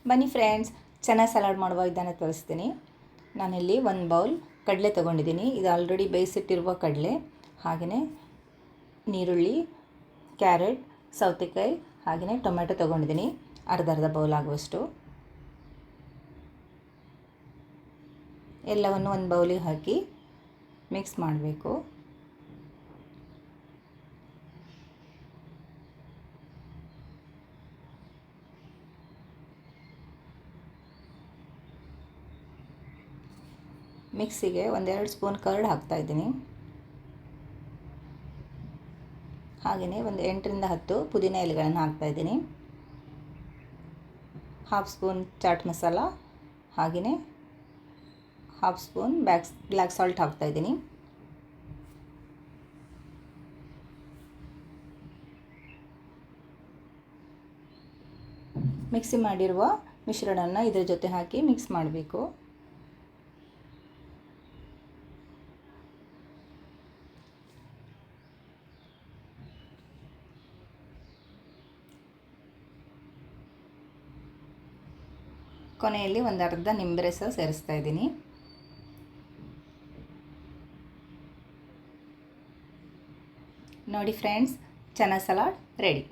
ಬನ್ನಿ ಫ್ರೆಂಡ್ಸ್, ಚೆನ್ನಾಗಿ ಸಲಾಡ್ ಮಾಡುವ ವಿಧಾನ ತೋರಿಸ್ತೀನಿ. ನಾನಿಲ್ಲಿ ಒಂದು ಬೌಲ್ ಕಡಲೆ ತೊಗೊಂಡಿದ್ದೀನಿ. ಇದು ಆಲ್ರೆಡಿ ಬೇಯಿಸಿಟ್ಟಿರುವ ಕಡಲೆ. ಹಾಗೆಯೇ ನೀರುಳ್ಳಿ, ಕ್ಯಾರೆಟ್, ಸೌತೆಕಾಯಿ, ಹಾಗೆಯೇ ಟೊಮೆಟೊ ತೊಗೊಂಡಿದ್ದೀನಿ ಅರ್ಧ ಬೌಲ್ ಆಗುವಷ್ಟು. ಎಲ್ಲವನ್ನು ಒಂದು ಬೌಲಿಗೆ ಹಾಕಿ ಮಿಕ್ಸ್ ಮಾಡಬೇಕು. ಮಿಕ್ಸಿಗೆ 1-2 ಸ್ಪೂನ್ ಕರ್ಡ್ ಹಾಕ್ತಾಯಿದ್ದೀನಿ. ಹಾಗೆಯೇ ಒಂದು 8-10 ಪುದೀನ ಎಲೆಗಳನ್ನು ಹಾಕ್ತಾಯಿದ್ದೀನಿ. 1/2 ಸ್ಪೂನ್ ಚಾಟ್ ಮಸಾಲ, ಹಾಗೆಯೇ 1/2 ಸ್ಪೂನ್ ಬ್ಲ್ಯಾಕ್ ಸಾಲ್ಟ್ ಹಾಕ್ತಾಯಿದ್ದೀನಿ. ಮಿಕ್ಸಿ ಮಾಡಿರುವ ಮಿಶ್ರಣವನ್ನು ಇದರ ಜೊತೆ ಹಾಕಿ ಮಿಕ್ಸ್ ಮಾಡಬೇಕು. ಕೊನೆಯಲ್ಲಿ ಒಂದು ಅರ್ಧ ನಿಂಬೆ ರಸ ಸೇರಿಸ್ತಾ ಇದ್ದೀನಿ. ನೋಡಿ ಫ್ರೆಂಡ್ಸ್, ಚೆನ್ನ ಸಲಾಡ್ ರೆಡಿ.